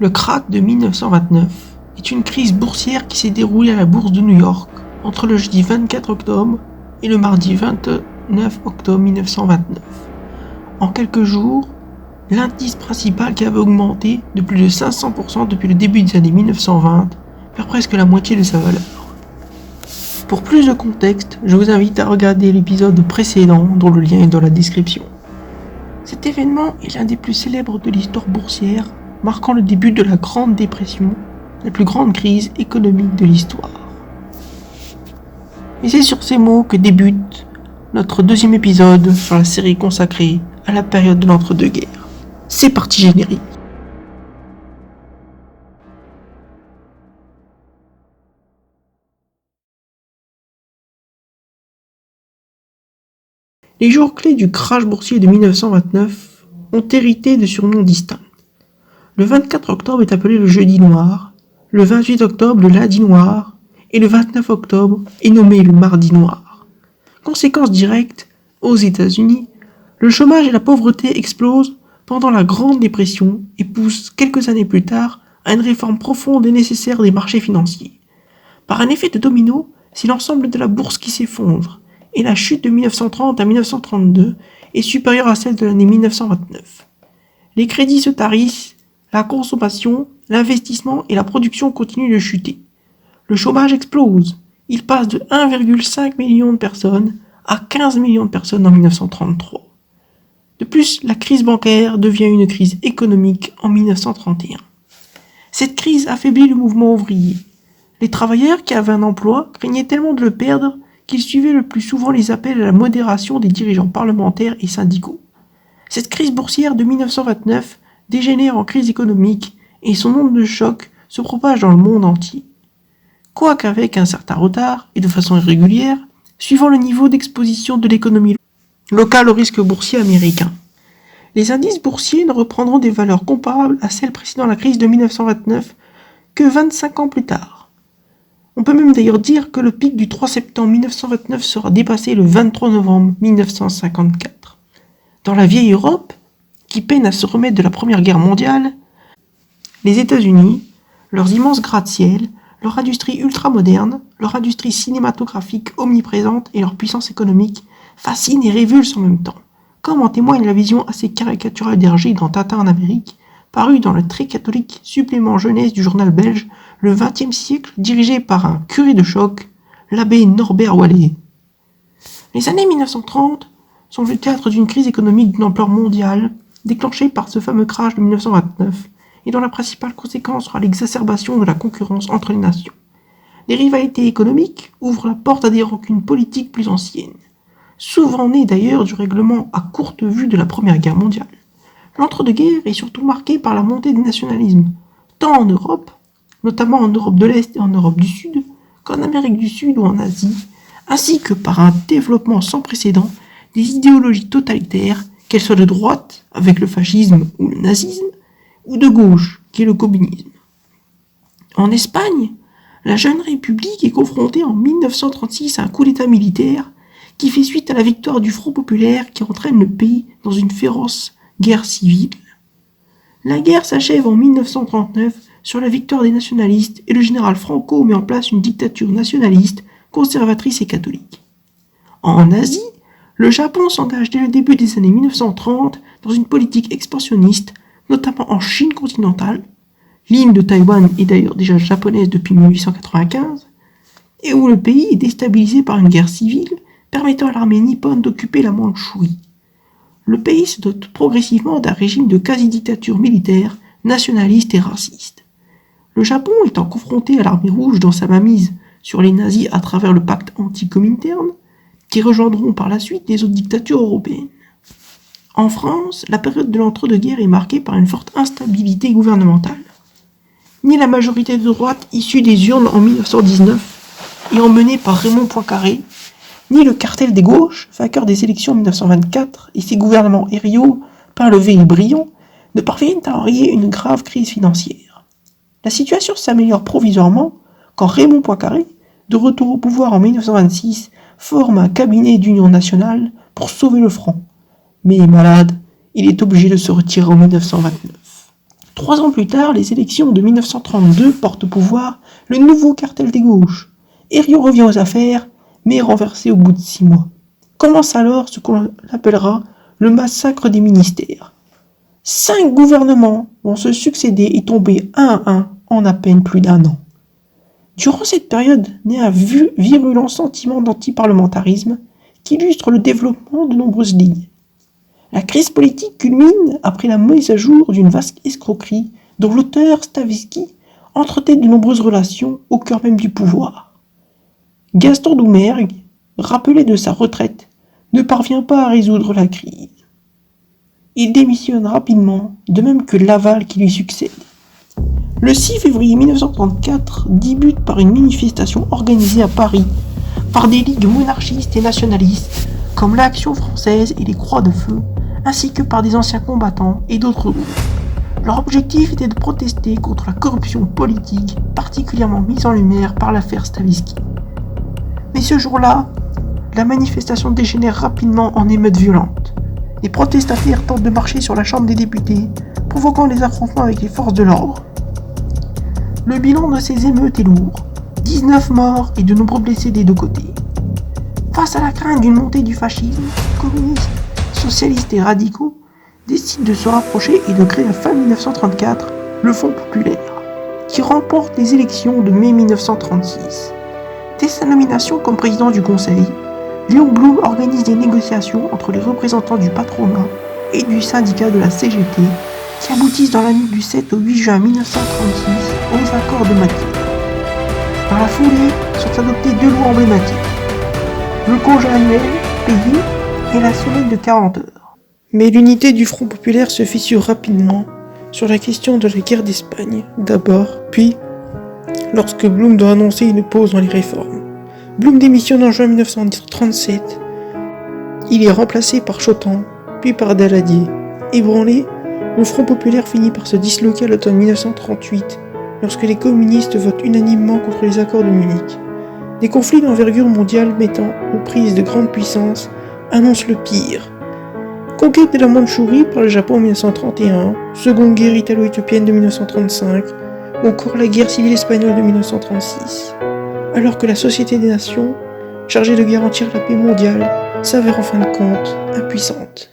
Le krach de 1929 est une crise boursière qui s'est déroulée à la bourse de New York entre le jeudi 24 octobre et le mardi 29 octobre 1929. En quelques jours, l'indice principal qui avait augmenté de plus de 500% depuis le début des années 1920 perd presque la moitié de sa valeur. Pour plus de contexte, je vous invite à regarder l'épisode précédent dont le lien est dans la description. Cet événement est l'un des plus célèbres de l'histoire boursière, marquant le début de la Grande Dépression, la plus grande crise économique de l'histoire. Et c'est sur ces mots que débute notre deuxième épisode sur la série consacrée à la période de l'entre-deux-guerres. C'est parti générique. Les jours clés du krach boursier de 1929 ont hérité de surnoms distincts. Le 24 octobre est appelé le jeudi noir, le 28 octobre le lundi noir, et le 29 octobre est nommé le mardi noir. Conséquence directe, aux États-Unis, le chômage et la pauvreté explosent pendant la Grande Dépression et poussent quelques années plus tard à une réforme profonde et nécessaire des marchés financiers. Par un effet de domino, c'est l'ensemble de la bourse qui s'effondre, et la chute de 1930 à 1932 est supérieure à celle de l'année 1929. Les crédits se tarissent, la consommation, l'investissement et la production continuent de chuter. Le chômage explose. Il passe de 1,5 million de personnes à 15 millions de personnes en 1933. De plus, la crise bancaire devient une crise économique en 1931. Cette crise affaiblit le mouvement ouvrier. Les travailleurs qui avaient un emploi craignaient tellement de le perdre qu'ils suivaient le plus souvent les appels à la modération des dirigeants parlementaires et syndicaux. Cette crise boursière de 1929 dégénère en crise économique et son onde de choc se propage dans le monde entier. Quoique avec un certain retard et de façon irrégulière, suivant le niveau d'exposition de l'économie locale au risque boursier américain. Les indices boursiers ne reprendront des valeurs comparables à celles précédant la crise de 1929 que 25 ans plus tard. On peut même d'ailleurs dire que le pic du 3 septembre 1929 sera dépassé le 23 novembre 1954. Dans la vieille Europe, qui peine à se remettre de la Première Guerre mondiale, les États-Unis, leurs immenses gratte-ciel, leur industrie ultramoderne, leur industrie cinématographique omniprésente et leur puissance économique fascinent et révulsent en même temps, comme en témoigne la vision assez caricaturale d'Hergé dans Tintin en Amérique, paru dans le très catholique supplément jeunesse du journal belge Le XXe siècle, dirigé par un curé de choc, l'abbé Norbert Wallet. Les années 1930 sont le théâtre d'une crise économique d'une ampleur mondiale, déclenchée par ce fameux krach de 1929, et dont la principale conséquence sera l'exacerbation de la concurrence entre les nations. Les rivalités économiques ouvrent la porte à des rancunes politiques plus anciennes, souvent nées d'ailleurs du règlement à courte vue de la Première Guerre mondiale. L'entre-deux-guerres est surtout marqué par la montée des nationalismes, tant en Europe, notamment en Europe de l'Est et en Europe du Sud, qu'en Amérique du Sud ou en Asie, ainsi que par un développement sans précédent des idéologies totalitaires, qu'elles soient de droite, avec le fascisme ou le nazisme, ou de gauche, qui est le communisme. En Espagne, la jeune République est confrontée en 1936 à un coup d'État militaire qui fait suite à la victoire du Front populaire qui entraîne le pays dans une féroce guerre civile. La guerre s'achève en 1939 sur la victoire des nationalistes et le général Franco met en place une dictature nationaliste, conservatrice et catholique. En Asie, le Japon s'engage dès le début des années 1930 dans une politique expansionniste, notamment en Chine continentale, l'île de Taïwan est d'ailleurs déjà japonaise depuis 1895, et où le pays est déstabilisé par une guerre civile permettant à l'armée nippone d'occuper la Mandchourie. Le pays se dote progressivement d'un régime de quasi-dictature militaire, nationaliste et raciste. Le Japon étant confronté à l'armée rouge dans sa mainmise sur les nazis à travers le pacte anti-Comintern, qui rejoindront par la suite les autres dictatures européennes. En France, la période de l'entre-deux-guerres est marquée par une forte instabilité gouvernementale. Ni la majorité de droite issue des urnes en 1919 et emmenée par Raymond Poincaré, ni le cartel des gauches, vainqueur des élections en 1924, et ses gouvernements Herriot, Painlevé et Briand, ne parviennent à enrayer une grave crise financière. La situation s'améliore provisoirement quand Raymond Poincaré, de retour au pouvoir en 1926, forme un cabinet d'union nationale pour sauver le franc. Mais malade, il est obligé de se retirer en 1929. 3 ans plus tard, les élections de 1932 portent au pouvoir le nouveau cartel des gauches. Herriot revient aux affaires, mais est renversé au bout de 6 mois. Commence alors ce qu'on appellera le massacre des ministères. 5 gouvernements vont se succéder et tomber un à un en à peine plus d'1 an. Durant cette période naît un virulent sentiment d'antiparlementarisme qui illustre le développement de nombreuses lignes. La crise politique culmine après la mise à jour d'une vaste escroquerie dont l'auteur Stavisky entretenait de nombreuses relations au cœur même du pouvoir. Gaston Doumergue, rappelé de sa retraite, ne parvient pas à résoudre la crise. Il démissionne rapidement, de même que Laval qui lui succède. Le 6 février 1934 débute par une manifestation organisée à Paris par des ligues monarchistes et nationalistes comme l'Action française et les Croix de Feu, ainsi que par des anciens combattants et d'autres groupes. Leur objectif était de protester contre la corruption politique, particulièrement mise en lumière par l'affaire Stavisky. Mais ce jour-là, la manifestation dégénère rapidement en émeute violente. Les protestataires tentent de marcher sur la Chambre des députés, provoquant des affrontements avec les forces de l'ordre. Le bilan de ces émeutes est lourd, 19 morts et de nombreux blessés des deux côtés. Face à la crainte d'une montée du fascisme, les communistes, socialistes et radicaux décident de se rapprocher et de créer fin 1934 le Front populaire, qui remporte les élections de mai 1936. Dès sa nomination comme président du Conseil, Léon Blum organise des négociations entre les représentants du patronat et du syndicat de la CGT qui aboutissent dans la nuit du 7 au 8 juin 1936 aux accords de Matignon. Dans la foulée sont adoptées 2 lois emblématiques, le congé annuel payé et la semaine de 40 heures. Mais l'unité du Front populaire se fissure rapidement sur la question de la guerre d'Espagne d'abord, puis lorsque Blum doit annoncer une pause dans les réformes. Blum démissionne en juin 1937. Il est remplacé par Chotan, puis par Daladier. Ébranlé, le Front populaire finit par se disloquer à l'automne 1938, lorsque les communistes votent unanimement contre les accords de Munich. Des conflits d'envergure mondiale mettant aux prises de grandes puissances annoncent le pire. Conquête de la Mandchourie par le Japon en 1931, Seconde guerre italo-éthiopienne de 1935, ou encore la guerre civile espagnole de 1936. Alors que la Société des Nations, chargée de garantir la paix mondiale, s'avère en fin de compte impuissante.